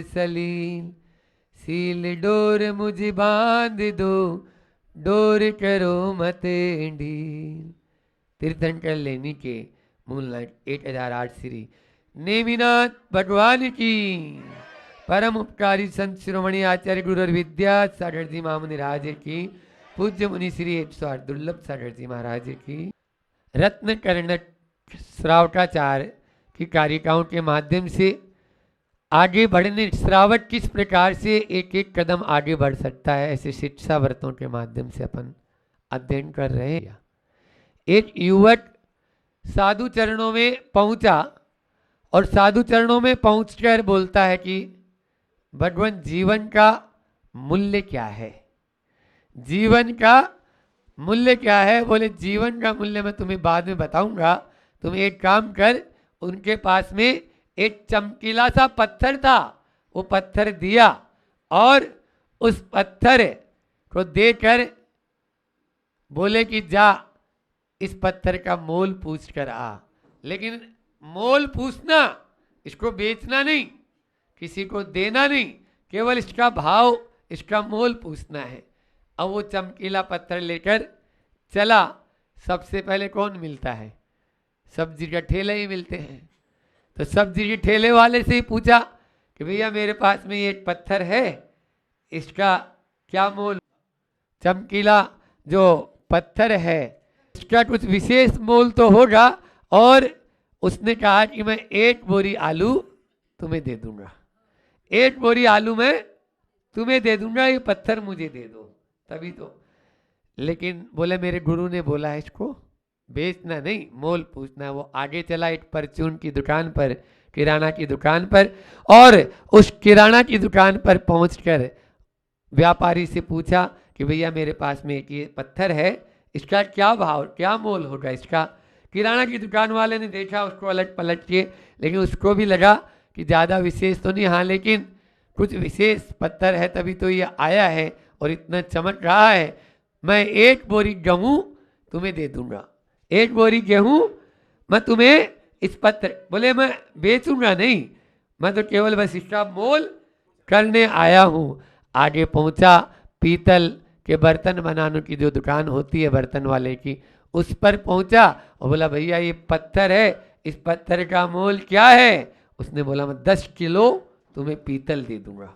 सलील, seal door मुझे बांध दो, डोर करो मत ढील। तीर्थंकर लेनी के मूलनाथ 1008 श्री नेमिनाथ भगवान की। परम उपकारी संत शिरोमणि आचार्य गुरु और विद्या सागर जी महामुनि महाराज की। पूज्य मुनि श्री 108 दुर्लभ सागर जी महाराज की। रत्न कर्णक श्रावकाचार्य की कारिकाओं के माध्यम से आगे बढ़ने, श्रावक किस प्रकार से एक एक कदम आगे बढ़ सकता है, ऐसे शिक्षा व्रतों के माध्यम से अपन अध्ययन कर रहे हैं। एक युवक साधु चरणों में पहुंचा और साधु चरणों में पहुंचकर बोलता है कि भगवान जीवन का मूल्य क्या है, जीवन का मूल्य क्या है। बोले जीवन का मूल्य मैं तुम्हें बाद में बताऊंगा, तुम एक काम कर। उनके पास में एक चमकीला सा पत्थर था, वो पत्थर दिया और उस पत्थर को देकर बोले कि जा इस पत्थर का मोल पूछ कर आ। लेकिन मोल पूछना, इसको बेचना नहीं, किसी को देना नहीं, केवल इसका भाव, इसका मोल पूछना है। अब वो चमकीला पत्थर लेकर चला। सबसे पहले कौन मिलता है? सब्जी का ठेले ही मिलते हैं। तो सब्जी के ठेले वाले से ही पूछा कि भैया मेरे पास में ये एक पत्थर है, इसका क्या मोल? चमकीला जो पत्थर है इसका कुछ विशेष मोल तो होगा। और उसने कहा कि मैं 1 बोरी आलू तुम्हें दे दूंगा, 1 बोरी आलू मैं तुम्हें दे दूंगा, ये पत्थर मुझे दे दो। तभी तो। लेकिन बोले मेरे गुरु ने बोला है इसको बेचना नहीं, मोल पूछना। वो आगे चला एक परचून की दुकान पर, किराना की दुकान पर, और उस किराना की दुकान पर पहुंचकर व्यापारी से पूछा कि भैया मेरे पास में एक ये पत्थर है, इसका क्या भाव, क्या मोल होगा इसका? किराना की दुकान वाले ने देखा उसको, अलट पलट के, लेकिन उसको भी लगा कि ज़्यादा विशेष तो नहीं, हाँ लेकिन कुछ विशेष पत्थर है तभी तो ये आया है और इतना चमक रहा है। मैं 1 बोरी गेहूँ तुम्हें दे दूंगा, 1 बोरी गेहूँ मैं तुम्हें इस पत्थर। बोले मैं बेचूंगा नहीं, मैं तो केवल बस इसका मोल करने आया हूँ। आगे पहुँचा, पीतल के बर्तन बनाने की जो दुकान होती है बर्तन वाले की, उस पर पहुँचा और बोला भैया ये पत्थर है, इस पत्थर का मोल क्या है? उसने बोला मैं 10 किलो तुम्हें पीतल दे दूंगा,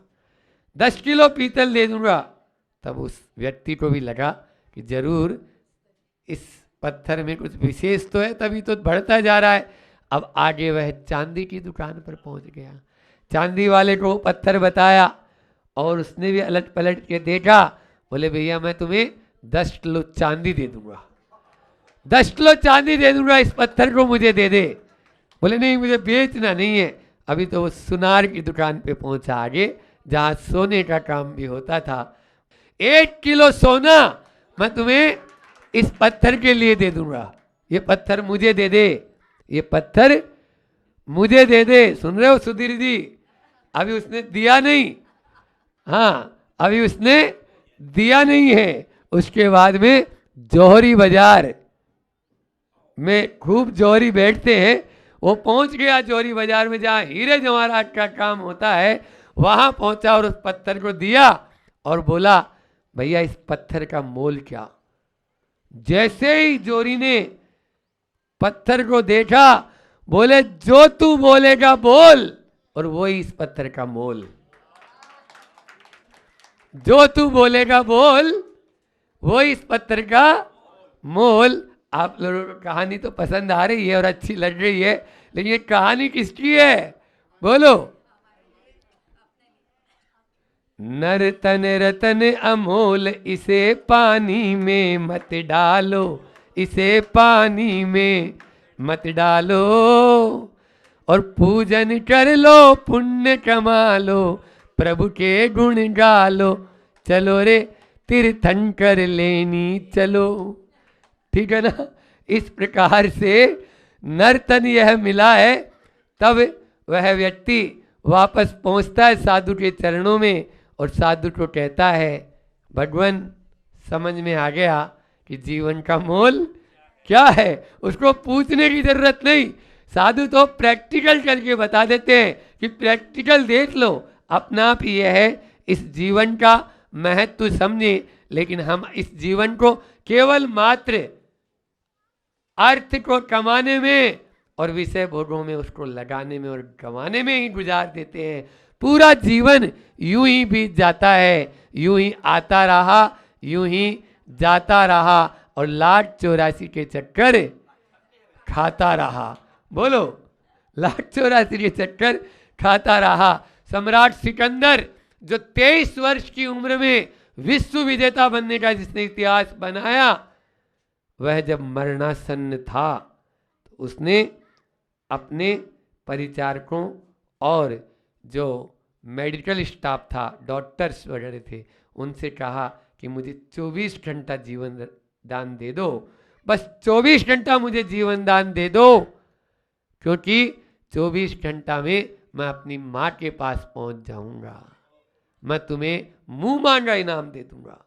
10 किलो पीतल दे दूंगा। तब उस व्यक्ति को भी लगा कि जरूर इस पत्थर में कुछ विशेष तो है, तभी तो बढ़ता जा रहा है। अब आगे वह चांदी की दुकान पर पहुंच गया, चांदी वाले को पत्थर बताया और उसने भी अलट पलट के देखा। बोले भैया मैं तुम्हें 10 किलो चांदी दे दूंगा, 10 किलो चांदी दे दूंगा, इस पत्थर को मुझे दे दे। बोले नहीं मुझे बेचना नहीं है। अभी तो वो सुनार की दुकान पे पहुंचा आगे, जहां सोने का काम भी होता था। 1 किलो सोना मैं तुम्हें इस पत्थर के लिए दे दूंगा, ये पत्थर मुझे दे दे, ये पत्थर मुझे दे दे। सुन रहे हो सुधीर जी? अभी उसने दिया नहीं, हाँ अभी उसने दिया नहीं है। उसके बाद में जौहरी बाजार में खूब जौहरी बैठते हैं, वो पहुंच गया जौहरी बाजार में जहाँ हीरे जवाहरात का काम होता है, वहां पहुंचा और उस पत्थर को दिया और बोला भैया इस पत्थर का मोल क्या? जैसे ही जोरी ने पत्थर को देखा, बोले जो तू बोलेगा बोल, और वही इस पत्थर का मोल। जो तू बोलेगा बोल, वो इस पत्थर का मोल। आप लोगों को कहानी तो पसंद आ रही है और अच्छी लग रही है, लेकिन ये कहानी किसकी है? बोलो। नर तन रतन अमोल, इसे पानी में मत डालो, इसे पानी में मत डालो, और पूजन कर लो पुण्य कमा लो, प्रभु के गुण गा लो, चलो रे तीर्थंकर लेनी चलो। ठीक है ना? इस प्रकार से नर्तन यह मिला है। तब वह व्यक्ति वापस पहुंचता है साधु के चरणों में और साधु को कहता है भगवान समझ में आ गया कि जीवन का मोल क्या है। उसको पूछने की जरूरत नहीं, साधु तो प्रैक्टिकल करके बता देते हैं कि प्रैक्टिकल देख लो, अपना आप यह है, इस जीवन का महत्व समझे, लेकिन हम इस जीवन को केवल मात्र अर्थ को कमाने में और विषय भोगों में उसको लगाने में और गंवाने में ही गुजार देते हैं। पूरा जीवन यूं ही बीत जाता है, यूं ही आता रहा, यूं ही जाता रहा और लाख 84 के चक्कर खाता रहा। बोलो, लाख 84 के चक्कर खाता रहा। सम्राट सिकंदर जो 23 वर्ष की उम्र में विश्व विजेता बनने का जिसने इतिहास बनाया, वह जब मरणासन्न था तो उसने अपने परिचारकों और जो मेडिकल स्टाफ था, डॉक्टर्स वगैरह थे, उनसे कहा कि मुझे 24 घंटा जीवन दान दे दो, बस 24 घंटा मुझे जीवन दान दे दो, क्योंकि 24 घंटा में मैं अपनी माँ के पास पहुंच जाऊंगा, मैं तुम्हें मुंह मांगा इनाम दे दूंगा।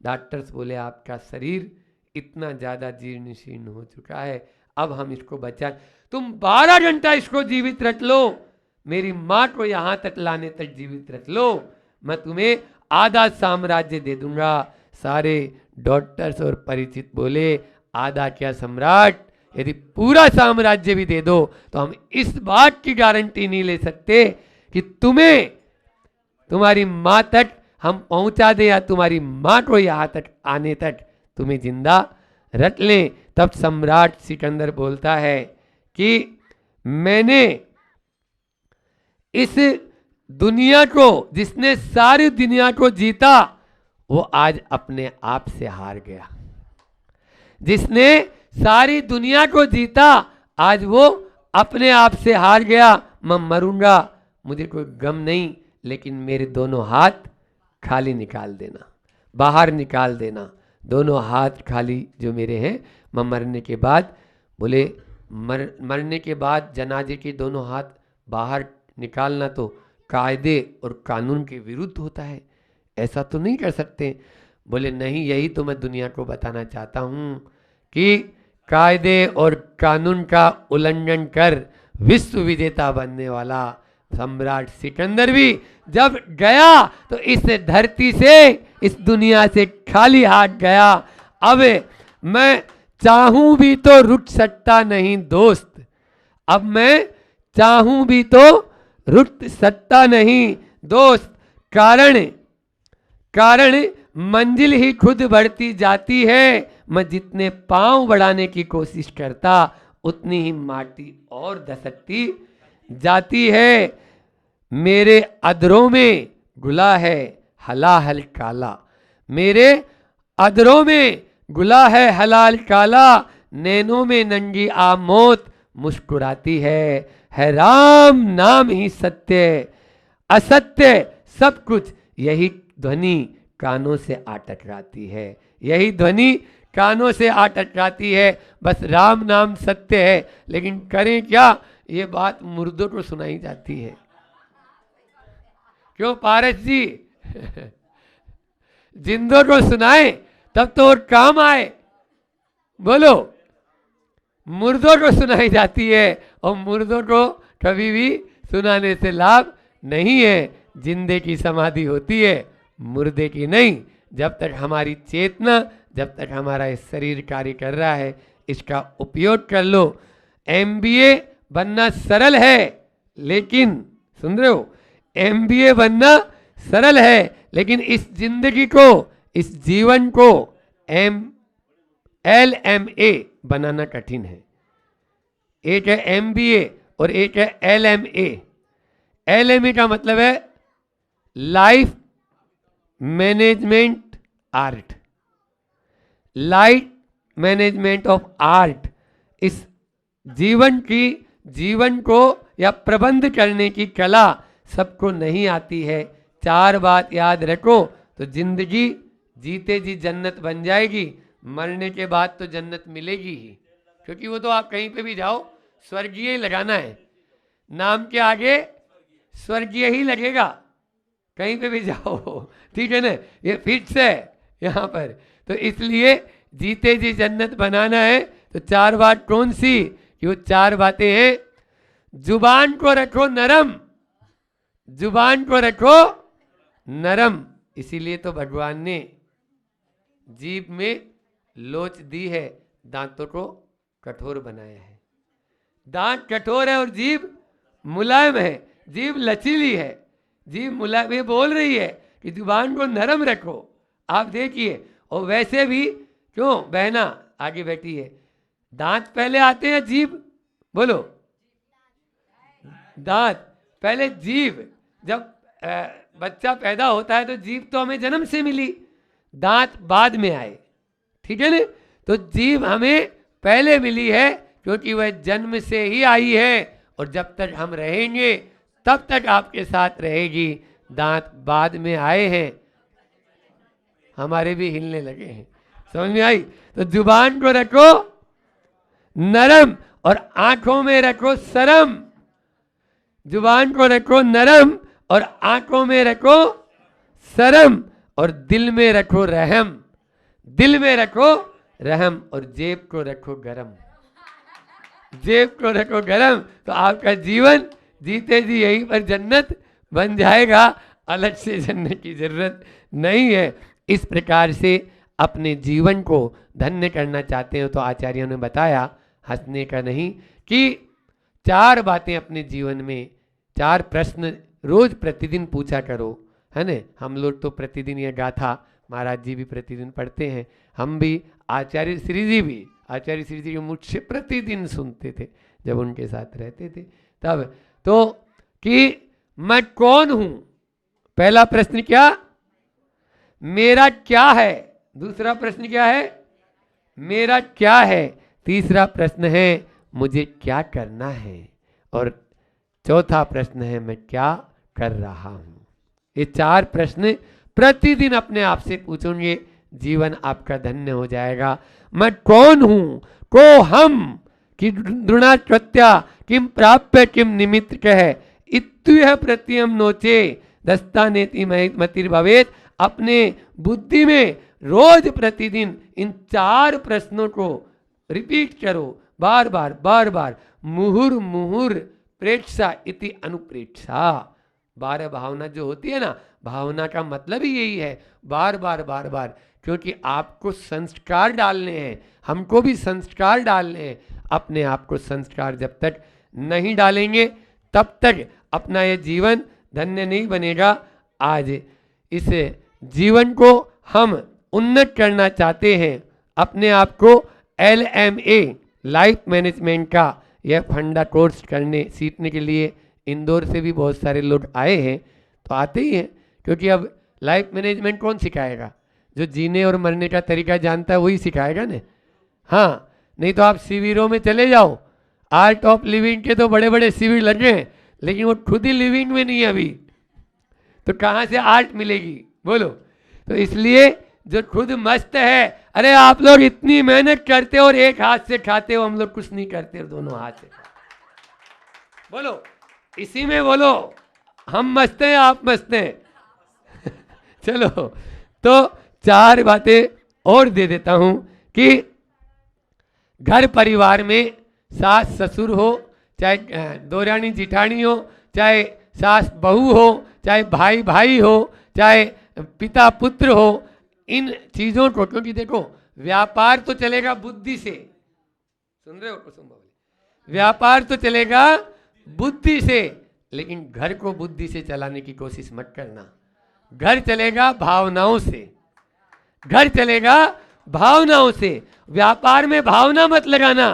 डॉक्टर्स बोले आपका शरीर इतना ज़्यादा जीर्ण शीर्ण हो चुका है, अब हम इसको बचा, तुम 12 घंटा इसको जीवित रख लो, मेरी माँ को यहाँ तक लाने तक जीवित रख लो, मैं तुम्हें आधा साम्राज्य दे दूंगा। सारे डॉक्टर्स और परिचित बोले आधा क्या सम्राट, यदि पूरा साम्राज्य भी दे दो तो हम इस बात की गारंटी नहीं ले सकते कि तुम्हें तुम्हारी माँ तक हम पहुंचा दें या तुम्हारी माँ को यहाँ तक आने तक तुम्हें जिंदा रख लें। तब सम्राट सिकंदर बोलता है कि मैंने इस दुनिया को, जिसने सारी दुनिया को जीता, वो आज अपने आप से हार गया। जिसने सारी दुनिया को जीता आज वो अपने आप से हार गया। मैं मरूंगा, मुझे कोई गम नहीं, लेकिन मेरे दोनों हाथ खाली निकाल देना, बाहर निकाल देना, दोनों हाथ खाली जो मेरे हैं। मैं मरने के बाद, बोले मरने के बाद जनाजे के दोनों हाथ बाहर निकालना तो कायदे और कानून के विरुद्ध होता है, ऐसा तो नहीं कर सकते। बोले नहीं, यही तो मैं दुनिया को बताना चाहता हूँ कि कायदे और कानून का उल्लंघन कर विश्व विजेता बनने वाला सम्राट सिकंदर भी जब गया तो इस धरती से, इस दुनिया से खाली हाथ गया। अब मैं चाहूं भी तो रुक सकता नहीं दोस्त, अब मैं चाहूं भी तो रुक सकता नहीं दोस्त, कारण मंजिल ही खुद बढ़ती जाती है। मैं जितने पांव बढ़ाने की कोशिश करता उतनी ही माटी और धसकती जाती है। मेरे अधरों में गुला है हलाहल काला, मेरे अधरों में गुला है हलाल काला, नैनों में नंगी आमोद मुस्कुराती है राम नाम ही सत्य, असत्य सब कुछ। यही ध्वनि कानों से आ टकराती है, यही ध्वनि कानों से आ टकराती है। बस राम नाम सत्य है, लेकिन करें क्या, ये बात मुर्दों को सुनाई जाती है। क्यों पारस जी जिंदों को सुनाए तब तो और काम आए। बोलो, मुर्दों को सुनाई जाती है और मुर्दों को कभी भी सुनाने से लाभ नहीं है। जिंदे की समाधि होती है, मुर्दे की नहीं। जब तक हमारी चेतना, जब तक हमारा ये शरीर कार्य कर रहा है, इसका उपयोग कर लो। MBA बनना सरल है, लेकिन सुन रहे हो, MBA बनना सरल है, लेकिन इस जिंदगी को, इस जीवन को LMA बनाना कठिन है। एक है MBA और एक है LMA। LMA का मतलब है life management art, life management of art. इस जीवन को या प्रबंध करने की कला सबको नहीं आती है। 4 बात याद रखो तो जिंदगी जीते जी जन्नत बन जाएगी, मरने के बाद तो जन्नत मिलेगी ही, क्योंकि वो तो आप कहीं पे भी जाओ स्वर्गीय ही लगाना है, नाम के आगे स्वर्गीय ही लगेगा, कहीं पे भी जाओ, ठीक है ना। ये फिक्स है यहाँ पर। तो इसलिए जीते जी जन्नत बनाना है तो 4 बात कौन सी, कि वो 4 बातें हैं। जुबान को रखो नरम, जुबान को रखो नरम। इसीलिए तो भगवान ने जीभ में लोच दी है, दांतों को कठोर बनाया है। दांत कठोर है और जीभ मुलायम है, जीभ लचीली है, जीभ मुलायम। ये बोल रही है कि जुबान को नरम रखो। आप देखिए, और वैसे भी क्यों बहना आगे बैठी है, दांत पहले आते हैं जीभ, बोलो दांत पहले, जीभ। जब बच्चा पैदा होता है तो जीभ तो हमें जन्म से मिली, दांत बाद में आए, ठीक है ना। तो जीभ हमें पहले मिली है क्योंकि वह जन्म से ही आई है, और जब तक हम रहेंगे तब तक आपके साथ रहेगी। दांत बाद में आए हैं, हमारे भी हिलने लगे हैं, समझ में आई। तो जुबान को रखो नरम और आंखों में रखो शर्म। जुबान को रखो नरम और आंखों में रखो शर्म, और दिल में रखो रहम। दिल में रखो रहम और जेब को रखो गरम। जेब को रखो गरम, तो आपका जीवन जीते जी यहीं पर जन्नत बन जाएगा, अलग से जन्नत की जरूरत नहीं है। इस प्रकार से अपने जीवन को धन्य करना चाहते हो तो आचार्यों ने बताया, हंसने का नहीं, कि 4 बातें अपने जीवन में, 4 प्रश्न रोज प्रतिदिन पूछा करो, है ना। हम लोग तो प्रतिदिन ये गाथा महाराज जी भी प्रतिदिन पढ़ते हैं, हम भी, आचार्य श्री जी भी, आचार्य श्री जी मुझसे प्रतिदिन सुनते थे जब उनके साथ रहते थे तब। तो कि मैं कौन हूं, पहला प्रश्न क्या, मेरा क्या है। दूसरा प्रश्न क्या है, मेरा क्या है। तीसरा प्रश्न है मुझे क्या करना है, और चौथा प्रश्न है मैं क्या कर रहा हूं। ये 4 प्रश्न प्रतिदिन अपने आप से पूछोगे, जीवन आपका धन्य हो जाएगा। मैं कौन हूं, को हम कि दृढ़ात्वत्या किम प्राप्य किम निमित्त कह इत्युह प्रत्यम नोचे दस्ता नेति मतिर्भवेत। अपने बुद्धि में रोज प्रतिदिन इन 4 प्रश्नों को रिपीट करो, बार बार बार बार। मुहुर मुहुर प्रेक्षा इति अनुप्रेक्षा। 12 भावना जो होती है ना, भावना का मतलब ही यही है, बार बार बार बार, क्योंकि आपको संस्कार डालने हैं, हमको भी संस्कार डालने हैं। अपने आप को संस्कार जब तक नहीं डालेंगे तब तक अपना ये जीवन धन्य नहीं बनेगा। आज इस जीवन को हम उन्नत करना चाहते हैं, अपने आप को LMA लाइफ मैनेजमेंट का यह फंडा कोर्स करने सीखने के लिए इंदौर से भी बहुत सारे लोग आए हैं। तो आते ही हैं, क्योंकि अब लाइफ मैनेजमेंट कौन सिखाएगा, जो जीने और मरने का तरीका जानता है वही सिखाएगा ना। हाँ, नहीं तो आप शिविरों में चले जाओ, आर्ट ऑफ लिविंग के तो बड़े बड़े शिविर लगे हैं, लेकिन वो खुद ही लिविंग में नहीं है अभी, तो कहाँ से आर्ट मिलेगी, बोलो। तो इसलिए जो खुद मस्त है, अरे आप लोग इतनी मेहनत करते हो और एक हाथ से खाते हो, हम लोग कुछ नहीं करते दोनों हाथ से, बोलो इसी में बोलो, हम मस्त हैं आप मस्त हैं। चलो, तो 4 बातें और दे देता हूं कि घर परिवार में सास ससुर हो, चाहे दौरानी जिठानी हो, चाहे सास बहू हो, चाहे भाई भाई हो, चाहे पिता पुत्र हो, इन चीजों को, क्योंकि देखो व्यापार तो चलेगा बुद्धि से, सुन रहे हो कुसुम बाबू, व्यापार तो चलेगा बुद्धि से, लेकिन घर को बुद्धि से चलाने की कोशिश मत करना। घर चलेगा भावनाओं से, घर चलेगा भावनाओं से। व्यापार में भावना मत लगाना,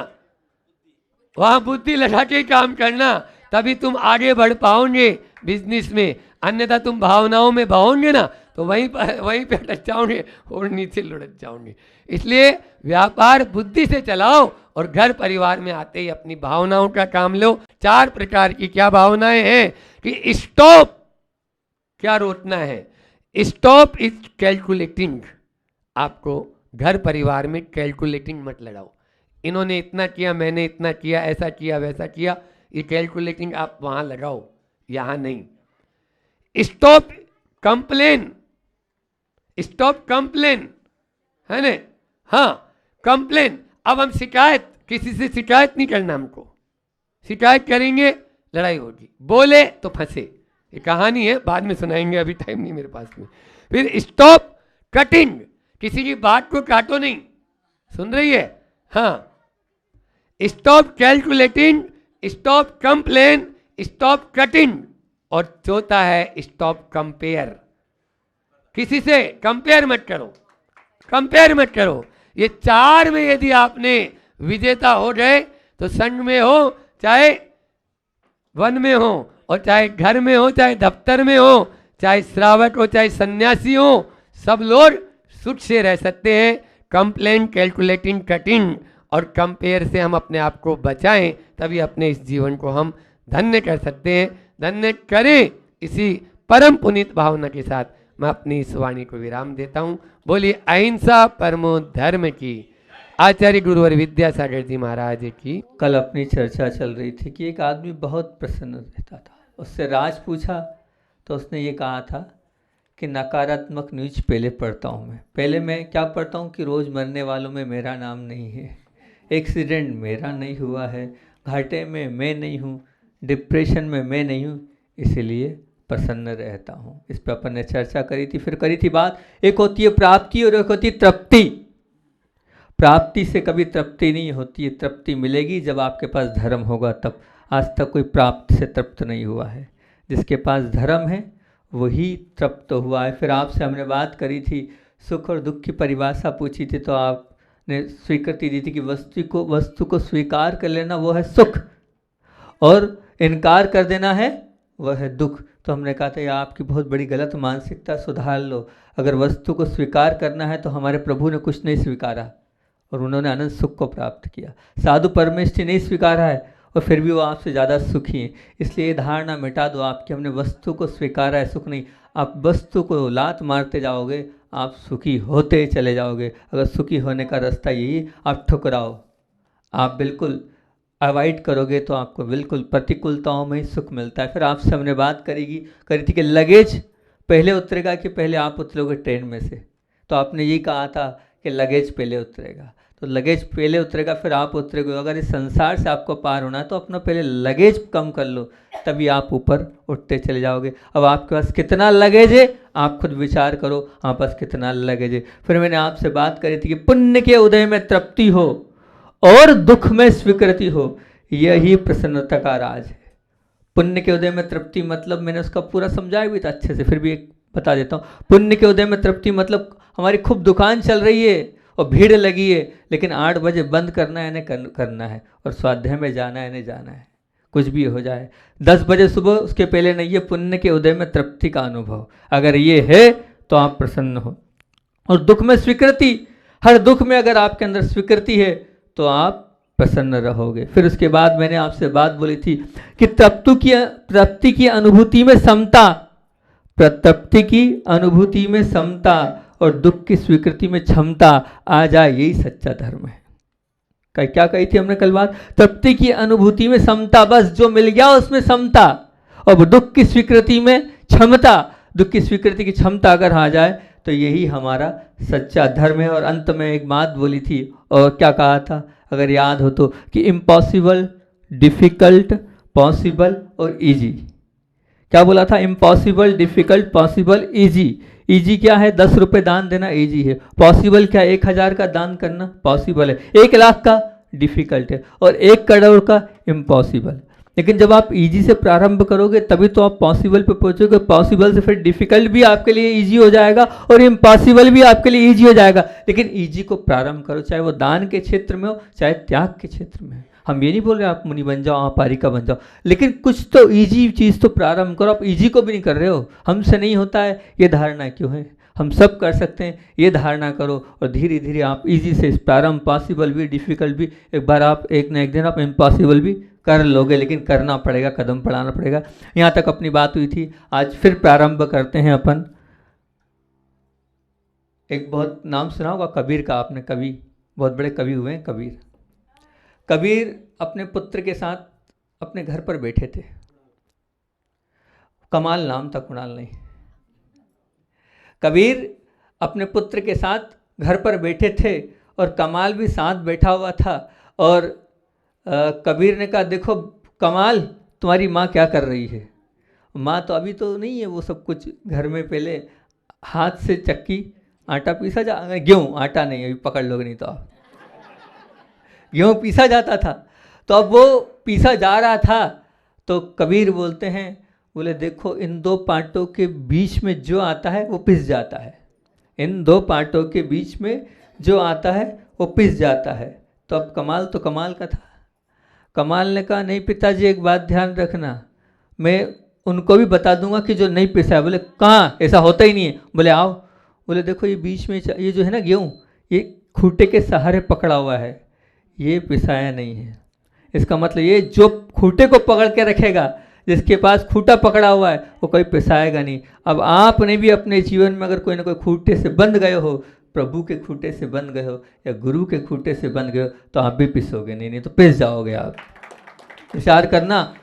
वहां बुद्धि लगा के काम करना, तभी तुम आगे बढ़ पाओगे बिजनेस में। अन्यथा तुम भावनाओं में बहोगे ना, तो वहीं पे अटक जाओगे और नीचे लुढ़क जाओगे। इसलिए व्यापार बुद्धि से चलाओ और घर परिवार में आते ही अपनी भावनाओं का काम लो। 4 प्रकार की क्या भावनाएं हैं कि स्टॉप, क्या रोकना है, स्टॉप इज कैलकुलेटिंग। आपको घर परिवार में कैलकुलेटिंग मत लगाओ, इन्होंने इतना किया, मैंने इतना किया, ऐसा किया वैसा किया, ये कैलकुलेटिंग आप वहां लगाओ, यहां नहीं। स्टॉप कंप्लेन, स्टॉप कंप्लेन, है ना। हाँ, कंप्लेन। अब हम शिकायत, किसी से शिकायत नहीं करना हमको, शिकायत करेंगे लड़ाई होगी, बोले तो फंसे, ये कहानी है, बाद में सुनाएंगे, अभी टाइम नहीं मेरे पास में। फिर स्टॉप कटिंग, किसी की बात को काटो नहीं, सुन रही है? हाँ, stop calculating, stop complain, stop cutting, और चौथा है स्टॉप कंपेयर। किसी से कंपेयर मत करो, कंपेयर मत करो। ये चार में यदि आपने विजेता हो गए तो संघ में हो, चाहे वन में हो, और चाहे घर में हो, चाहे दफ्तर में हो, चाहे श्रावक हो, चाहे सन्यासी हो, सब लोग सुख से रह सकते हैं। कंप्लेन, कैलकुलेटिंग, कटिंग और कंपेयर से हम अपने आप को बचाएं, तभी अपने इस जीवन को हम धन्य कर सकते हैं। धन्य करें, इसी परम पुनीत भावना के साथ मैं अपनी इस वाणी को विराम देता हूँ। बोलिए अहिंसा परमो धर्म की। आचार्य गुरुवर विद्यासागर जी महाराज की। कल अपनी चर्चा चल रही थी कि एक आदमी बहुत प्रसन्न रहता था, उससे राज पूछा तो उसने ये कहा था कि नकारात्मक न्यूज पहले पढ़ता हूँ मैं। पहले मैं क्या पढ़ता हूँ कि रोज़ मरने वालों में मेरा नाम नहीं है, एक्सीडेंट मेरा नहीं हुआ है, घाटे में मैं नहीं हूँ, डिप्रेशन में मैं नहीं हूँ, इसीलिए प्रसन्न रहता हूँ। इस पर अपन ने चर्चा करी थी। फिर करी थी बात, एक होती है प्राप्ति और एक होती है तृप्ति। प्राप्ति से कभी तृप्ति नहीं होती है, तृप्ति मिलेगी जब आपके पास धर्म होगा तब। आज तक कोई प्राप्ति से तृप्त नहीं हुआ है, जिसके पास धर्म है वही तृप्त हुआ है। फिर आपसे हमने बात करी थी, सुख और दुख की परिभाषा पूछी थी, तो आपने स्वीकृति दी थी कि वस्तु को स्वीकार कर लेना वो है सुख, और इनकार कर देना है वह है दुख। तो हमने कहा था ये आपकी बहुत बड़ी गलत मानसिकता, सुधार लो। अगर वस्तु को स्वीकार करना है तो हमारे प्रभु ने कुछ नहीं स्वीकारा और उन्होंने अनंत सुख को प्राप्त किया। साधु परमेष्ठी नहीं स्वीकारा है और फिर भी वो आपसे ज़्यादा सुखी हैं। इसलिए ये धारणा मिटा दो आपकी, हमने वस्तु को स्वीकारा है, सुख नहीं। आप वस्तु को लात मारते जाओगे, आप सुखी होते चले जाओगे। अगर सुखी होने का रास्ता यही, आप ठुकराओ, आप बिल्कुल अवॉइड करोगे तो आपको बिल्कुल प्रतिकूलताओं में ही सुख मिलता है। फिर आपसे हमने बात करी थी कि लगेज पहले उतरेगा कि पहले आप उतरोगे ट्रेन में से। तो आपने ये कहा था कि लगेज पहले उतरेगा, तो लगेज पहले उतरेगा फिर आप उतरेगे। अगर इस संसार से आपको पार होना है तो अपना पहले लगेज कम कर लो, तभी आप ऊपर उठते चले जाओगे। अब आपके पास कितना लगेज है आप खुद विचार करो, आपके पास कितना लगेज है। फिर मैंने आपसे बात करी थी कि पुण्य के उदय में तृप्ति हो और दुख में स्वीकृति हो, यही प्रसन्नता का राज है। पुण्य के उदय में तृप्ति मतलब मैंने उसका पूरा समझाया भी था अच्छे से, फिर भी एक बता देता हूँ। पुण्य के उदय में तृप्ति मतलब हमारी खूब दुकान चल रही है और भीड़ लगी है, लेकिन 8 बजे बंद करना है नहीं करना है, और स्वाध्याय में जाना है नहीं जाना है, कुछ भी हो जाए। 10 बजे सुबह उसके पहले नहीं, ये पुण्य के उदय में तृप्ति का अनुभव। अगर ये है तो आप प्रसन्न हो। और दुख में स्वीकृति, हर दुख में अगर आपके अंदर स्वीकृति है तो आप प्रसन्न रहोगे। फिर उसके बाद मैंने आपसे बात बोली थी कि तृप्ति की अनुभूति में समता, तृप्ति की अनुभूति में समता और दुख की स्वीकृति में क्षमता आ जाए, यही सच्चा धर्म है। क्या कही थी हमने कल बात? तृप्ति की अनुभूति में समता, बस जो मिल गया उसमें समता, और दुख की स्वीकृति में क्षमता। दुख की स्वीकृति की क्षमता अगर आ जाए तो यही हमारा सच्चा धर्म है। और अंत में एक बात बोली थी, और क्या कहा था अगर याद हो तो, कि इम्पॉसिबल, डिफिकल्ट, पॉसिबल और इजी। क्या बोला था? Impossible, difficult, possible, easy. Easy क्या है? 10 रुपये दान देना इजी है। पॉसिबल क्या? 1000 का दान करना पॉसिबल है। 1 लाख का डिफिकल्ट है, और 1 करोड़ का इम्पॉसिबल। लेकिन जब आप इजी से प्रारंभ करोगे तभी तो आप पॉसिबल पे पहुंचोगे। पॉसिबल से फिर डिफिकल्ट भी आपके लिए इजी हो जाएगा और इम्पॉसिबल भी आपके लिए इजी हो जाएगा। लेकिन इजी को प्रारंभ करो, चाहे वो दान के क्षेत्र में हो, चाहे त्याग के क्षेत्र में। हम ये नहीं बोल रहे आप मुनि बन जाओ, आप पारिका बन जाओ, लेकिन कुछ तो इजी चीज़ तो प्रारंभ करो। आप इजी को भी नहीं कर रहे हो, हमसे नहीं होता है, ये धारणा क्यों है? हम सब कर सकते हैं, ये धारणा करो, और धीरे धीरे आप इजी से प्रारंभ, पॉसिबल भी, डिफिकल्ट भी, एक बार आप एक न एक दिन आप इम्पॉसिबल भी कर लोगे। लेकिन करना पड़ेगा, कदम बढ़ाना पड़ेगा। यहाँ तक अपनी बात हुई थी। आज फिर प्रारंभ करते हैं अपन। एक बहुत नाम सुना होगा कबीर का आपने, कवि, बहुत बड़े कवि हुए हैं कबीर। कबीर अपने पुत्र के साथ अपने घर पर बैठे थे। कमाल नाम था, कुणाल नहीं। कबीर अपने पुत्र के साथ घर पर बैठे थे और कमाल भी साथ बैठा हुआ था। और कबीर ने कहा, देखो कमाल, तुम्हारी माँ क्या कर रही है? माँ तो अभी तो नहीं है वो सब कुछ घर में, पहले हाथ से चक्की आटा पीसा जा, गेहूँ आटा नहीं, अभी पकड़ लोगे नहीं तो आप, गेहूँ पीसा जाता था। तो अब वो पीसा जा रहा था, तो कबीर बोलते हैं, बोले देखो इन दो पार्टों के बीच में जो आता है वो पिस जाता है, इन दो पार्टों के बीच में जो आता है वो पिस जाता है। तो अब कमाल तो कमाल का था। कमाल ने कहा नहीं पिताजी एक बात ध्यान रखना, मैं उनको भी बता दूंगा कि जो नहीं पिसा है। बोले कहाँ, ऐसा होता ही नहीं है। बोले आओ। बोले देखो ये बीच में ये जो है ना गेहूँ, ये खूंटे के सहारे पकड़ा हुआ है, ये पिसाया नहीं है। इसका मतलब ये जो खूंटे को पकड़ के रखेगा, जिसके पास खूंटा पकड़ा हुआ है, वो कोई पिसाएगा नहीं। अब आपने भी अपने जीवन में अगर कोई ना कोई खूंटे से बंध गए हो, प्रभु के खूंटे से बंध गए हो या गुरु के खूंटे से बंध गए हो, तो आप भी पिसोगे नहीं तो पिस जाओगे आप। विचार करना,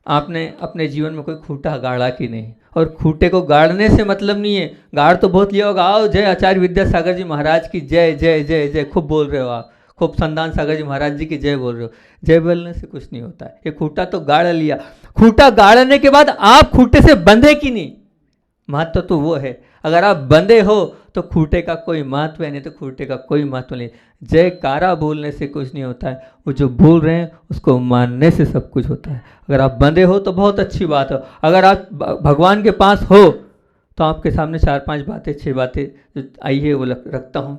आपने अपने जीवन में कोई खूंटा गाड़ा कि नहीं। और खूंटे को गाड़ने से मतलब नहीं है, गाड़ तो बहुत लिया होगा, आओ जय आचार्य विद्यासागर जी महाराज की जय जय जय जय, खूब बोल रहे हो आप, खूब संदान सागर जी महाराज जी की जय बोल रहे हो। जय बोलने से कुछ नहीं होता है, ये खूंटा तो गाड़ लिया। खूंटा गाड़ने के बाद आप खूंटे से बंधे कि नहीं, महत्व तो वो है। अगर आप बंधे हो तो खूंटे का कोई महत्व है, नहीं तो खूंटे का कोई महत्व नहीं। जयकारा बोलने से कुछ नहीं होता है, वो जो बोल रहे हैं उसको मानने से सब कुछ होता है। अगर आप बंधे हो तो बहुत अच्छी बात है, अगर आप भगवान के पास हो तो आपके सामने 4-5 बातें 6 बातें जो आई है वो रखता हूँ।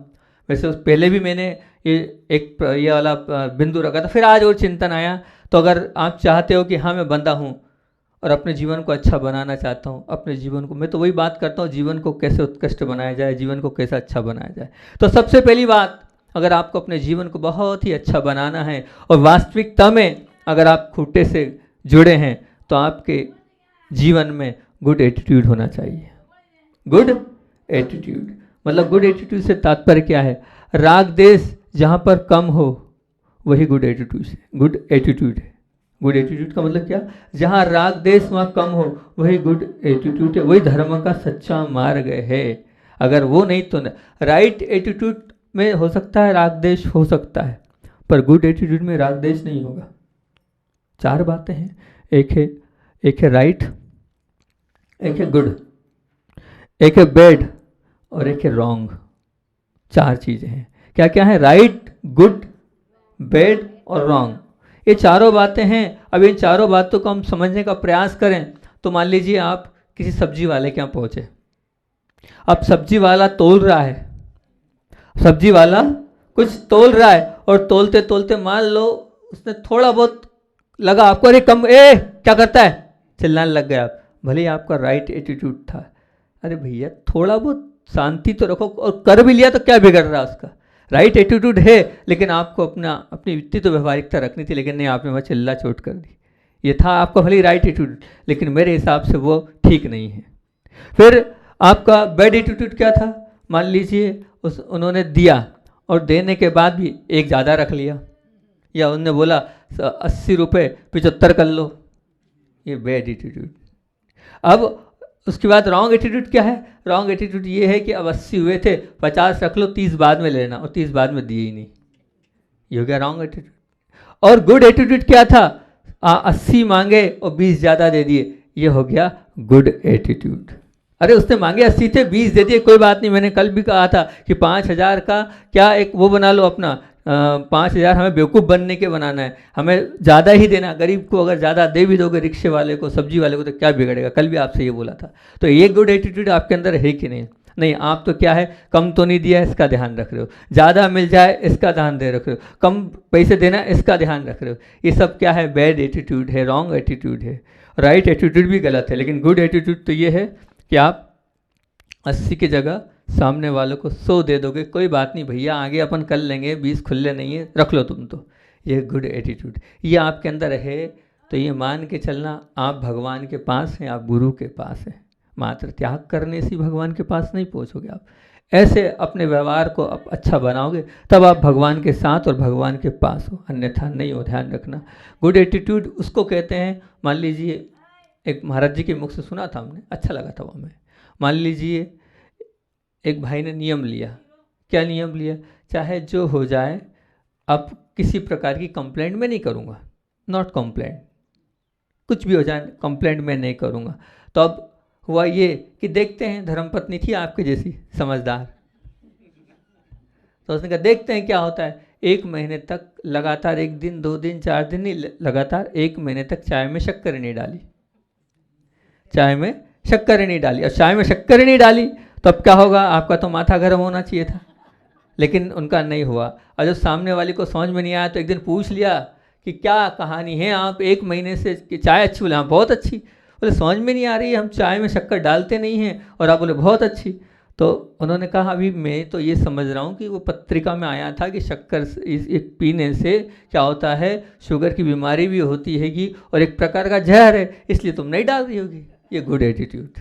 वैसे उस पहले भी मैंने ये वाला बिंदु रखा था, फिर आज और चिंतन आया। तो अगर आप चाहते हो कि हाँ मैं बंधा हूँ और अपने जीवन को अच्छा बनाना चाहता हूँ, अपने जीवन को, मैं तो वही बात करता हूँ, जीवन को कैसे उत्कृष्ट बनाया जाए, जीवन को कैसे अच्छा बनाया जाए। तो सबसे पहली बात, अगर आपको अपने जीवन को बहुत ही अच्छा बनाना है और वास्तविकता में अगर आप खूंटे से जुड़े हैं, तो आपके जीवन में गुड एटीट्यूड होना चाहिए। गुड एटीट्यूड मतलब, गुड एटीट्यूड से तात्पर्य क्या है? राग देश जहाँ पर कम हो वही गुड एटीट्यूड है, गुड एटीट्यूड है। गुड एटीट्यूड का मतलब क्या? जहाँ राग देश वहाँ कम हो वही गुड एटीट्यूड है, वही धर्म का सच्चा मार्ग है। अगर वो नहीं तो राइट एटीट्यूड में हो सकता है राग देश हो सकता है, पर गुड एटीट्यूड में राग देश नहीं होगा। 4 बातें हैं, एक है राइट, एक है गुड, एक है बैड और एक है रॉन्ग। 4 चीजें हैं। क्या क्या है? राइट, गुड, बैड और रॉन्ग। ये चारों बातें हैं। अब इन चारों बातों को हम समझने का प्रयास करें तो मान लीजिए आप किसी सब्जी वाले के यहाँ पहुंचे, अब सब्जी वाला तोल रहा है, सब्जी वाला कुछ तोल रहा है और तोलते तोलते मान लो उसने थोड़ा बहुत लगा आपको, अरे कम, क्या करता है, चिल्लाने लग गए आप। भले ही आपका राइट एटीट्यूड था, अरे भैया थोड़ा बहुत शांति तो रखो, और कर भी लिया तो क्या बिगड़ रहा है उसका? राइट एटीट्यूड है, लेकिन आपको अपनी इतनी तो व्यवहारिकता रखनी थी, लेकिन नहीं, आपने वह चिल्ला चोट कर दी। ये था आपका भले राइट एटीट्यूड, लेकिन मेरे हिसाब से वो ठीक नहीं है। फिर आपका बैड एटीट्यूड क्या था? मान लीजिए उन्होंने दिया और देने के बाद भी एक ज़्यादा रख लिया, या उन्होंने बोला 80 रुपये 75 कर लो, ये बैड एटीट्यूड। अब उसके बाद रॉन्ग एटीट्यूड क्या है? रॉन्ग एटीट्यूड ये है कि अब 80 हुए थे, 50 रख लो, 30 बाद में लेना, और 30 बाद में दिए ही नहीं, ये हो गया रॉन्ग एटीट्यूड। और गुड एटीट्यूड क्या था? 80 मांगे और 20 ज़्यादा दे दिए, ये हो गया गुड एटीट्यूड। अरे उसने मांगे 80 थे, 20 दे दिए, कोई बात नहीं। मैंने कल भी कहा था कि 5,000 का क्या एक वो बना लो अपना, 5,000 हमें बेवकूफ़ बनने के बनाना है, हमें ज़्यादा ही देना। गरीब को अगर ज़्यादा दे भी दोगे, रिक्शे वाले को, सब्जी वाले को, तो क्या बिगड़ेगा? कल भी आपसे ये बोला था। तो ये गुड एटीट्यूड आपके अंदर है कि नहीं? नहीं, आप तो क्या है, कम तो नहीं दिया इसका ध्यान रख रहे हो, ज़्यादा मिल जाए इसका ध्यान दे रख रहे हो, कम पैसे देना इसका ध्यान रख रहे हो। ये सब क्या है? बैड एटीट्यूड है, रॉन्ग एटीट्यूड है। राइट एटीट्यूड भी गलत है, लेकिन गुड एटीट्यूड तो ये है कि आप 80 की जगह सामने वालों को 100 दे दोगे, कोई बात नहीं भैया, आगे अपन कर लेंगे, 20 खुले नहीं है, रख लो तुम तो। ये गुड एटीट्यूड ये आपके अंदर है, तो ये मान के चलना आप भगवान के पास हैं, आप गुरु के पास हैं। मात्र त्याग करने से भगवान के पास नहीं पहुंचोगे आप। ऐसे अपने व्यवहार को आप अच्छा बनाओगे, तब आप भगवान के साथ और भगवान के पास हो, अन्यथा नहीं हो। ध्यान रखना, गुड एटीट्यूड उसको कहते हैं। मान लीजिए एक महाराज जी के मुख से सुना था हमने, अच्छा लगा था वो हमें। मान लीजिए एक भाई ने नियम लिया। क्या नियम लिया? चाहे जो हो जाए, अब किसी प्रकार की कंप्लेंट मैं नहीं करूँगा, नॉट कंप्लेंट। कुछ भी हो जाए कंप्लेंट मैं नहीं करूँगा। तो अब हुआ ये कि देखते हैं, धर्मपत्नी थी आपके जैसी समझदार, तो उसने कहा देखते हैं क्या होता है। 1 महीने तक लगातार, 1 दिन 2 दिन 4 दिन नहीं, लगातार 1 महीने तक चाय में शक्कर नहीं डाली, चाय में शक्कर नहीं डाली। और चाय में शक्कर नहीं डाली तो अब क्या होगा, आपका तो माथा गर्म होना चाहिए था, लेकिन उनका नहीं हुआ। और जब सामने वाली को समझ में नहीं आया तो एक दिन पूछ लिया कि क्या कहानी है, आप 1 महीने से चाय अच्छी, बोले हाँ बहुत अच्छी, बोले समझ में नहीं आ रही है, हम चाय में शक्कर डालते नहीं हैं, और आप बोले बहुत अच्छी। तो उन्होंने कहा अभी मैं तो ये समझ रहा हूँ कि वो पत्रिका में आया था कि शक्कर इस एक पीने से क्या होता है, शुगर की बीमारी भी होती हैगी और एक प्रकार का जहर है, इसलिए तुम नहीं डाल रही होगी। ये गुड एटीट्यूड,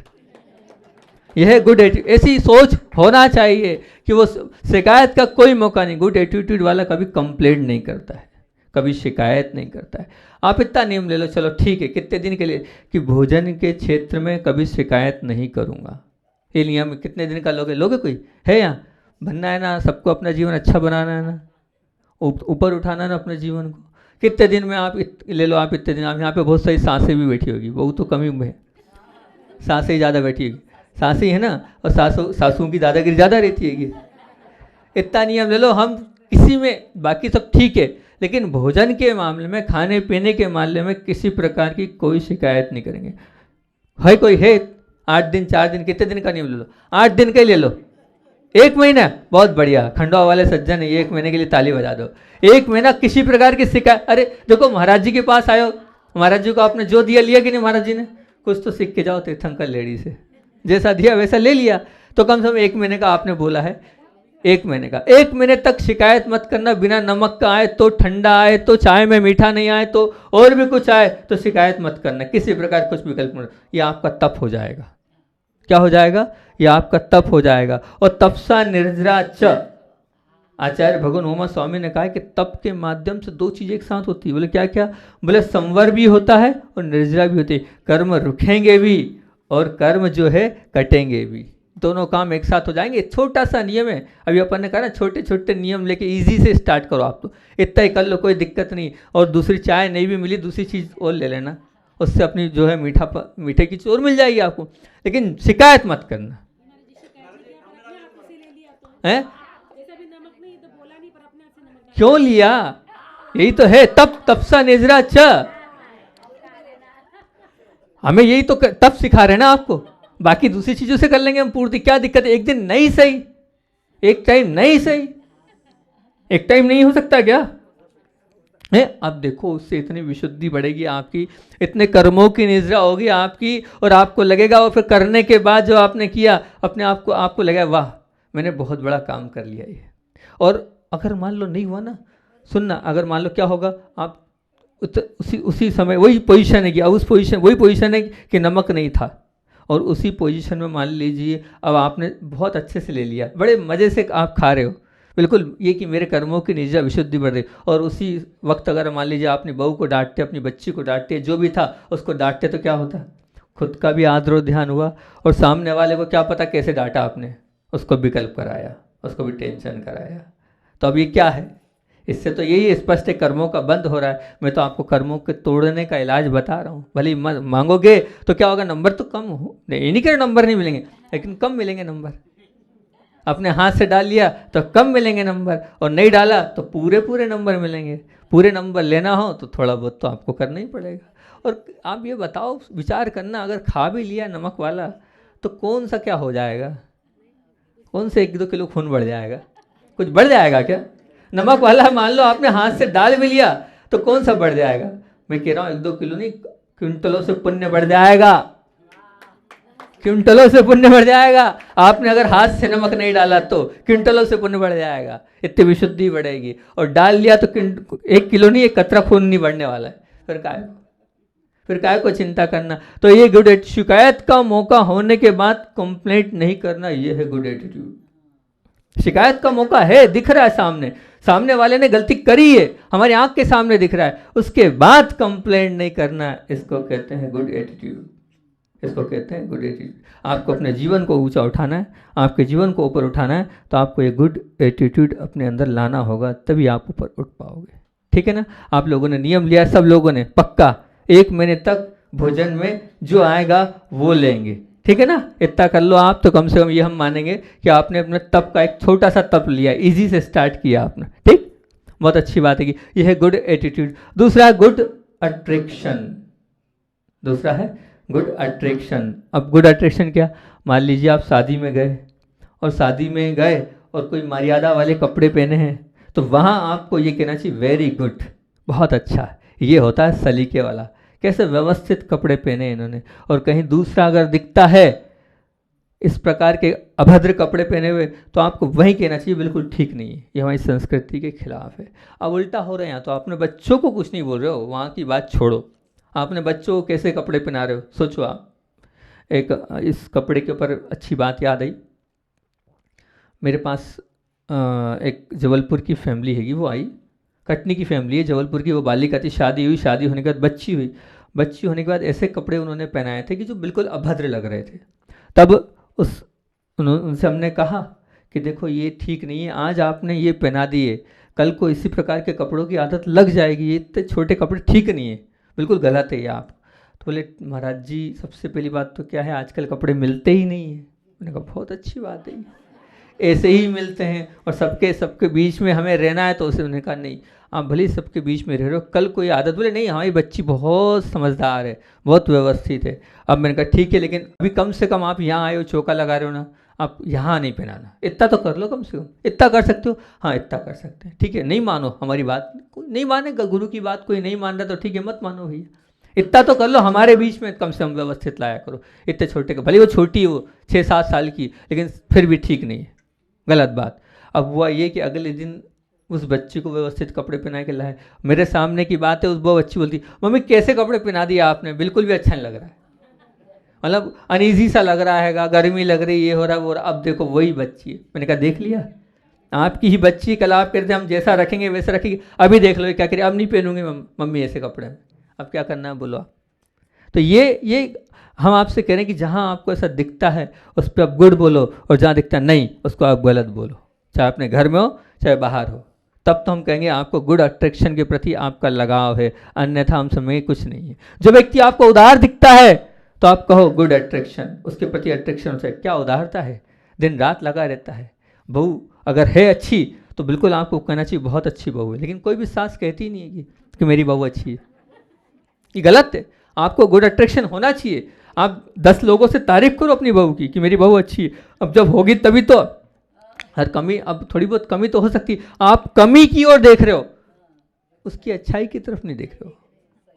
यह है गुड एटीट्यूड। ऐसी सोच होना चाहिए कि वो शिकायत का कोई मौका नहीं। गुड एटीट्यूड वाला कभी कंप्लेंट नहीं करता है, कभी शिकायत नहीं करता है। आप इतना नियम ले लो, चलो ठीक है, कितने दिन के लिए, कि भोजन के क्षेत्र में कभी शिकायत नहीं करूँगा। ये नियम कितने दिन का लोगे, लोगे कोई है यहाँ? बनना है ना, सबको अपना जीवन अच्छा बनाना है ना, ऊपर उठाना है ना अपने जीवन को। कितने दिन में आप ले लो, आप इतने दिन, आप यहाँ पे बहुत सारी सांसें भी बैठी होगी, वो तो कमी में है, सांसें ही ज़्यादा बैठी होगी, सांसें है ना, और सासुओं की दादागिरी ज़्यादा रहती है। इतना नियम ले लो, हम किसी में, बाकी सब ठीक है, लेकिन भोजन के मामले में, खाने पीने के मामले में किसी प्रकार की कोई शिकायत नहीं करेंगे। है कोई है 8 दिन 4 दिन, कितने दिन का नियम ले लो, 8 दिन का ही ले लो, 1 महीना बहुत बढ़िया, खंडवा वाले सज्जन है, 1 महीने के लिए ताली बजा दो। 1 महीना किसी प्रकार की शिकायत, अरे देखो महाराज जी के पास आयो, महाराज जी को आपने जो दिया लिया कि नहीं, महाराज जी ने कुछ तो सीख के जाओ तीर्थंकर लेडी से, जैसा दिया वैसा ले लिया। तो कम से कम 1 महीने का आपने बोला है, 1 महीने का, 1 महीने तक शिकायत मत करना। बिना नमक का आए तो, ठंडा आए तो, चाय में मीठा नहीं आए तो, और भी कुछ आए तो शिकायत मत करना, किसी प्रकार कुछ विकल्प नहीं। ये आपका तप हो जाएगा। क्या हो जाएगा? ये आपका तप हो जाएगा। और तपसा निर्जरा च, आचार्य भगवान उमा स्वामी ने कहा कि तप के माध्यम से 2 चीज़ें एक साथ होती है। बोले क्या क्या? बोले संवर भी होता है और निर्जरा भी होती है। कर्म रुकेंगे भी और कर्म जो है कटेंगे भी, दोनों काम एक साथ हो जाएंगे। छोटा सा नियम है, अभी अपन ने कहा ना छोटे छोटे नियम लेके इजी से स्टार्ट करो। आप तो इतना ही कर लो, कोई दिक्कत नहीं। और दूसरी चाय नहीं भी मिली, दूसरी चीज़ और ले लेना, उससे अपनी जो है मीठे की चीज़ और मिल जाएगी आपको, लेकिन शिकायत मत करना है। क्यों लिया? यही तो है तप, तपसा निजरा च, हमें यही तो तप सिखा रहे हैं ना आपको। बाकी दूसरी चीजों से कर लेंगे हम पूर्ति, क्या दिक्कत है? एक दिन नहीं सही, एक टाइम नहीं सही, एक टाइम नहीं हो सकता क्या है? अब देखो उससे इतनी विशुद्धि बढ़ेगी आपकी, इतने कर्मों की निजरा होगी आपकी, और आपको लगेगा, और फिर करने के बाद जो आपने किया अपने आपको लगेगा वाह मैंने बहुत बड़ा काम कर लिया ये। और अगर मान लो नहीं हुआ ना, सुनना, अगर मान लो क्या होगा, आप उसी समय वही पोजीशन है कि उस पोजीशन, वही पोजीशन है कि नमक नहीं था, और उसी पोजीशन में मान लीजिए अब आपने बहुत अच्छे से ले लिया, बड़े मज़े से आप खा रहे हो, बिल्कुल ये कि मेरे कर्मों की निजरा विशुद्धि बढ़ रही। और उसी वक्त अगर मान लीजिए आपने बहू को डांटते, अपनी बच्ची को डांटते, जो भी था उसको डांटते, तो क्या होता? खुद का भी आदर और ध्यान हुआ, और सामने वाले को क्या पता कैसे डांटा आपने, उसको विकल्प कराया, उसको भी टेंशन कराया। तो अब ये क्या है? इससे तो यही स्पष्ट है कर्मों का बंद हो रहा है। मैं तो आपको कर्मों के तोड़ने का इलाज बता रहा हूँ। भले ही मांगोगे तो क्या होगा, नंबर तो कम हो, नहीं कि नंबर नहीं मिलेंगे, लेकिन कम मिलेंगे नंबर। अपने हाथ से डाल लिया तो कम मिलेंगे नंबर, और नहीं डाला तो पूरे नंबर मिलेंगे। पूरे नंबर लेना हो तो थोड़ा बहुत तो आपको करना ही पड़ेगा। और आप ये बताओ, विचार करना, अगर खा भी लिया नमक वाला तो कौन सा क्या हो जाएगा? कौन से 1-2 किलो खून बढ़ जाएगा? कुछ बढ़ जाएगा क्या? नमक वाला मान लो आपने हाथ से डाल भी लिया तो कौन सा बढ़ जाएगा? मैं कह रहा हूँ 1-2 किलो नहीं, क्विंटलों से पुण्य बढ़ जाएगा, क्विंटलों से पुण्य बढ़ जाएगा। आपने अगर हाथ से नमक नहीं डाला तो क्विंटलों से पुण्य बढ़ जाएगा, इतनी विशुद्धि बढ़ेगी। और डाल लिया तो 1 किलो नहीं, 1 कतरा खून नहीं बढ़ने वाला है। फिर काय को चिंता करना? तो ये गुड एटीट्यूड, शिकायत का मौका होने के बाद कंप्लेंट नहीं करना, ये है गुड एटीट्यूड। शिकायत का मौका है, दिख रहा है सामने वाले ने गलती करी है, हमारी आंख के सामने दिख रहा है, उसके बाद कंप्लेंट नहीं करना, इसको कहते हैं गुड एटीट्यूड। इसको कहते हैं गुड एटीट्यूड। आपको अपने जीवन को ऊंचा उठाना है, आपके जीवन को ऊपर उठाना है, तो आपको ये गुड एटीट्यूड अपने अंदर लाना होगा, तभी आप ऊपर उठ पाओगे। ठीक है ना? आप लोगों ने नियम लिया, सब लोगों ने पक्का 1 महीने तक भोजन में जो आएगा वो लेंगे, ठीक है ना। इतना कर लो आप तो कम से कम ये हम मानेंगे कि आपने अपने तप का एक छोटा सा तप लिया, इजी से स्टार्ट किया आपने, ठीक। बहुत अच्छी बात है कि यह है गुड एटीट्यूड। दूसरा गुड अट्रैक्शन, दूसरा है गुड अट्रैक्शन। अब गुड अट्रैक्शन क्या, मान लीजिए आप शादी में गए और शादी में गए और कोई मर्यादा वाले कपड़े पहने हैं, तो वहाँ आपको ये कहना चाहिए वेरी गुड, बहुत अच्छा। ये होता है सलीके वाला, कैसे व्यवस्थित कपड़े पहने इन्होंने। और कहीं दूसरा अगर दिखता है इस प्रकार के अभद्र कपड़े पहने हुए, तो आपको वही कहना चाहिए बिल्कुल ठीक नहीं है, ये हमारी संस्कृति के खिलाफ है। अब उल्टा हो रहे हैं, तो आपने बच्चों को कुछ नहीं बोल रहे हो, वहाँ की बात छोड़ो, आपने बच्चों को कैसे कपड़े पहना रहे हो, सोचो आप। एक इस कपड़े के ऊपर अच्छी बात याद आई, मेरे पास एक जबलपुर की फैमिली हैगी, वो आई, कटनी की फैमिली है, जबलपुर की। वो बालिका थी, शादी हुई, शादी होने के बाद बच्ची हुई, बच्ची होने के बाद ऐसे कपड़े उन्होंने पहनाए थे कि जो बिल्कुल अभद्र लग रहे थे। तब उनसे हमने कहा कि देखो ये ठीक नहीं है, आज आपने ये पहना दिए, कल को इसी प्रकार के कपड़ों की आदत लग जाएगी, ये इतने छोटे कपड़े ठीक नहीं है, बिल्कुल गलत है ये आप। तो बोले महाराज जी सबसे पहली बात तो क्या है, आजकल कपड़े मिलते ही नहीं है। मैंने कहा बहुत अच्छी बात है, ऐसे ही मिलते हैं और सबके बीच में हमें रहना है। तो उन्होंने कहा नहीं, आप भले सबके बीच में रह रहे हो, कल कोई आदत, बोले नहीं हमारी बच्ची बहुत समझदार है, बहुत व्यवस्थित है। अब मैंने कहा ठीक है, लेकिन अभी कम से कम आप यहाँ आए हो, चौका लगा रहे हो ना, आप यहाँ नहीं पहनाना, इतना तो कर लो कम से कम, इतना कर सकते हो, हाँ इतना कर सकते हैं, ठीक है। नहीं मानो हमारी बात, कोई नहीं मानेगा, गुरु की बात कोई नहीं मान रहा तो ठीक है, मत मानो भैया, इतना तो कर लो, हमारे बीच में कम से कम व्यवस्थित लाया करो। इतने छोटे का, भले वो छोटी हो 6-7 साल की, लेकिन फिर भी ठीक नहीं है, गलत बात। अब हुआ ये कि अगले दिन उस बच्ची को व्यवस्थित कपड़े पहना के लाए, मेरे सामने की बात है, वो बच्ची बोलती मम्मी कैसे कपड़े पहना दिए आपने, बिल्कुल भी अच्छा नहीं लग रहा है, मतलब अनईजी सा लग रहा है, गर्मी लग रही, ये हो रहा वो। अब देखो वही बच्ची है, मैंने कहा देख लिया, आपकी ही बच्ची, कल आप कहते हम जैसा रखेंगे वैसा रखेंगे, अभी देख लो क्या करिए, अब नहीं पहनूंगी मम्मी ऐसे कपड़े, अब क्या करना है बोलो आप। तो ये हम आपसे कह रहे हैं कि जहाँ आपको ऐसा दिखता है उस पर आप गुड बोलो, और जहाँ दिखता नहीं उसको आप गलत बोलो, चाहे अपने घर में हो चाहे बाहर हो, तब तो हम कहेंगे आपको गुड अट्रैक्शन के प्रति आपका लगाव है, अन्यथा हम समझेंगे कुछ नहीं है। जो व्यक्ति आपको उदार दिखता है तो आप कहो गुड अट्रैक्शन, उसके प्रति अट्रैक्शन से क्या उदारता है, दिन रात लगा रहता है। बहू अगर है अच्छी तो बिल्कुल आपको कहना चाहिए बहुत अच्छी बहू है, लेकिन कोई भी सास कहती नहीं है कि मेरी बहू अच्छी है, ये गलत है। आपको गुड अट्रैक्शन होना चाहिए, आप 10 लोगों से तारीफ करो अपनी बहू की कि मेरी बहू अच्छी है। अब जब होगी तभी तो, हर कमी, अब थोड़ी बहुत कमी तो हो सकती, आप कमी की ओर देख रहे हो, उसकी अच्छाई की तरफ नहीं देख रहे हो,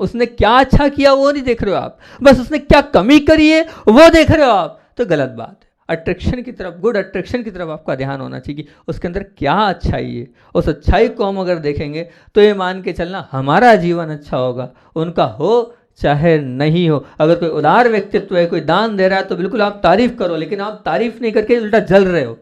उसने क्या अच्छा किया वो नहीं देख रहे हो आप, बस उसने क्या कमी करी है वो देख रहे हो आप, तो गलत बात है। अट्रैक्शन की तरफ, गुड अट्रैक्शन की तरफ आपका ध्यान होना चाहिए कि उसके अंदर क्या अच्छाई है, उस अच्छाई को हम अगर देखेंगे तो ये मान के चलना हमारा जीवन अच्छा होगा, उनका हो चाहे नहीं हो। अगर कोई उदार व्यक्तित्व है, कोई दान दे रहा है तो बिल्कुल आप तारीफ करो, लेकिन आप तारीफ नहीं करके उल्टा जल रहे हो,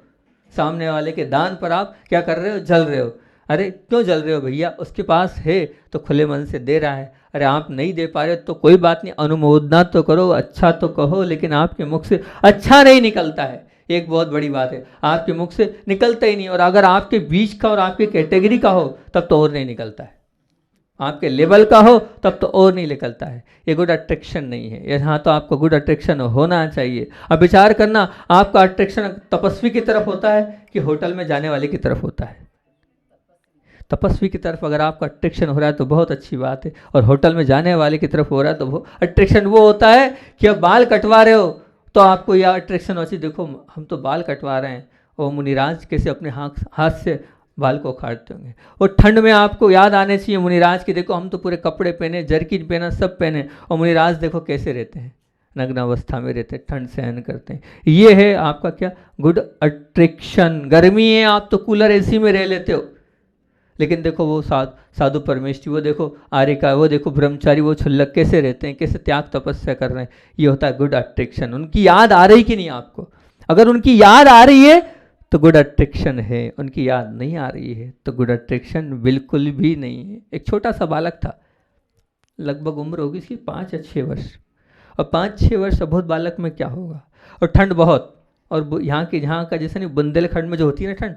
सामने वाले के दान पर आप क्या कर रहे हो, जल रहे हो। अरे क्यों जल रहे हो भैया, उसके पास है तो खुले मन से दे रहा है, अरे आप नहीं दे पा रहे तो कोई बात नहीं, अनुमोदना तो करो, अच्छा तो कहो, लेकिन आपके मुख से अच्छा नहीं निकलता है, एक बहुत बड़ी बात है, आपके मुख से निकलता ही नहीं। और अगर आपके बीच का और आपकी कैटेगरी का हो तब तो और नहीं निकलता है, आपके लेवल का हो तब तो और नहीं निकलता है, ये गुड अट्रैक्शन नहीं है। यहाँ तो आपको गुड अट्रैक्शन होना चाहिए। अब विचार करना, आपका अट्रैक्शन तपस्वी की तरफ होता है कि होटल में जाने वाले की तरफ होता है। तपस्वी की तरफ अगर आपका अट्रैक्शन हो रहा है तो बहुत अच्छी बात है, और होटल में जाने वाले की तरफ हो रहा है तो अट्रैक्शन वो होता है कि अब बाल कटवा रहे हो तो आपको यह अट्रैक्शन होती है, देखो हम तो बाल कटवा रहे हैं, और मुनिराज कैसे अपने हाथ से बाल को उखाड़ते होंगे। और ठंड में आपको याद आने चाहिए मुनिराज की, देखो हम तो पूरे कपड़े पहने, जर्किन पहना, सब पहने, और मुनिराज देखो कैसे रहते हैं, नग्न अवस्था में रहते हैं, ठंड सहन करते हैं। ये है आपका क्या, गुड अट्रैक्शन। गर्मी है आप तो कूलर एसी में रह लेते हो, लेकिन देखो वो साधु परमेष्ठी, वो देखो आर्यका, वो देखो ब्रह्मचारी, वो छुल्लक कैसे रहते हैं, कैसे त्याग तपस्या कर रहे हैं। ये होता है गुड अट्रैक्शन। उनकी याद आ रही कि नहीं आपको, अगर उनकी याद आ रही है तो गुड अट्रैक्शन है, उनकी याद नहीं आ रही है तो गुड अट्रैक्शन बिल्कुल भी नहीं है। एक छोटा सा बालक था, लगभग उम्र होगी इसकी 5 या 6 वर्ष, और 5-6 वर्ष अबोध बालक में क्या होगा, और ठंड बहुत, और यहाँ का जैसे नहीं बुंदेलखंड में जो होती है ना ठंड,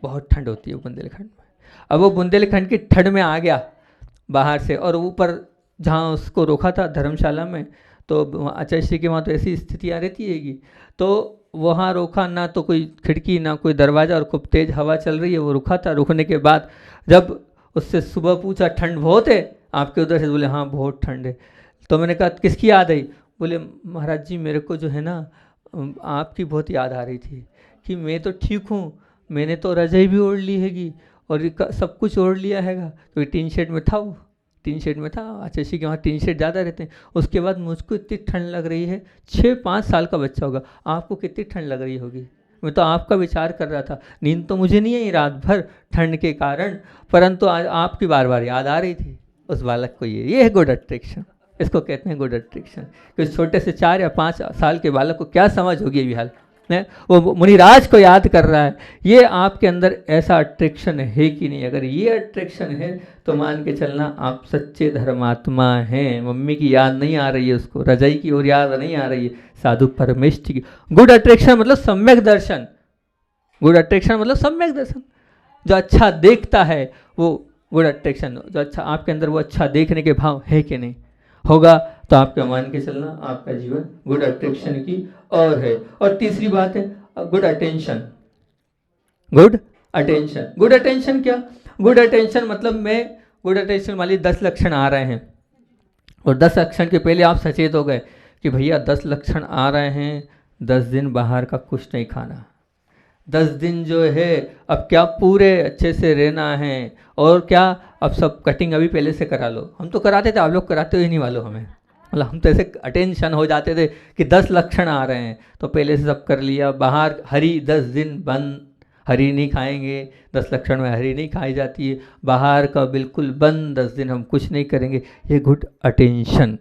बहुत ठंड होती है बुंदेलखंड में। अब वो बुंदेलखंड की ठंड में आ गया बाहर से, और ऊपर जहाँ उसको रोका था धर्मशाला में, तो आचार्य श्री के वहाँ तो ऐसी स्थितियाँ रहती हैगी, तो वहाँ रोका ना, तो कोई खिड़की ना कोई दरवाज़ा, और खूब तेज़ हवा चल रही है। वो रुका था, रुकने के बाद जब उससे सुबह पूछा ठंड बहुत है आपके उधर से, बोले हाँ बहुत ठंड है। तो मैंने कहा किसकी याद आई? बोले महाराज जी मेरे को जो है ना आपकी बहुत याद आ रही थी, कि मैं तो ठीक हूँ, मैंने तो रजाई भी ओढ़ ली हैगी और सब कुछ ओढ़ लिया हैगा। तो टीन शेड में था, वो टीन शेड में था, आचार्य के वहाँ टीन शेड ज़्यादा रहते हैं। उसके बाद मुझको इतनी ठंड लग रही है, 6-5 साल का बच्चा होगा, आपको कितनी ठंड लग रही होगी? मैं तो आपका विचार कर रहा था, नींद तो मुझे नहीं आई रात भर ठंड के कारण, परंतु आज आपकी बार बार याद आ रही थी उस बालक को। ये है गुड अट्रैक्शन, इसको कहते हैं गुड अट्रैक्शन। कि छोटे से 4 या 5 साल के बालक को क्या समझ होगी अभी हाल है, वो मुनिराज को याद कर रहा है। ये आपके अंदर ऐसा अट्रैक्शन है कि नहीं? अगर ये अट्रैक्शन है तो मान के चलना आप सच्चे धर्मात्मा हैं। मम्मी की याद नहीं आ रही है उसको, रजाई की ओर याद नहीं आ रही है, साधु परमेष्ठ की। गुड अट्रैक्शन मतलब सम्यक दर्शन, गुड अट्रैक्शन मतलब सम्यक दर्शन। जो अच्छा देखता है वो गुड अट्रैक्शन, जो अच्छा आपके अंदर वो अच्छा देखने के भाव है कि नहीं होगा, तो आपका मान के चलना आपका जीवन गुड अट्रैक्शन की और है। और तीसरी बात है good attention. Good attention, good attention क्या? गुड अटेंशन मतलब मैं गुड अटेंशन वाली 10 लक्षण आ रहे हैं, और 10 लक्षण के पहले आप सचेत हो गए कि भैया 10 लक्षण आ रहे हैं, 10 दिन बाहर का कुछ नहीं खाना, 10 दिन जो है अब क्या पूरे अच्छे से रहना है, और क्या अब सब कटिंग अभी पहले से करा लो। हम तो कराते थे, आप लोग कराते हुए नहीं मालूम हमें, मतलब हम तो ऐसे अटेंशन हो जाते थे कि 10 लक्षण आ रहे हैं तो पहले से सब कर लिया। बाहर हरी 10 दिन बंद, हरी नहीं खाएंगे, 10 लक्षण में हरी नहीं खाई जाती है, बाहर का बिल्कुल बंद, 10 दिन हम कुछ नहीं करेंगे। ये गुड अटेंशन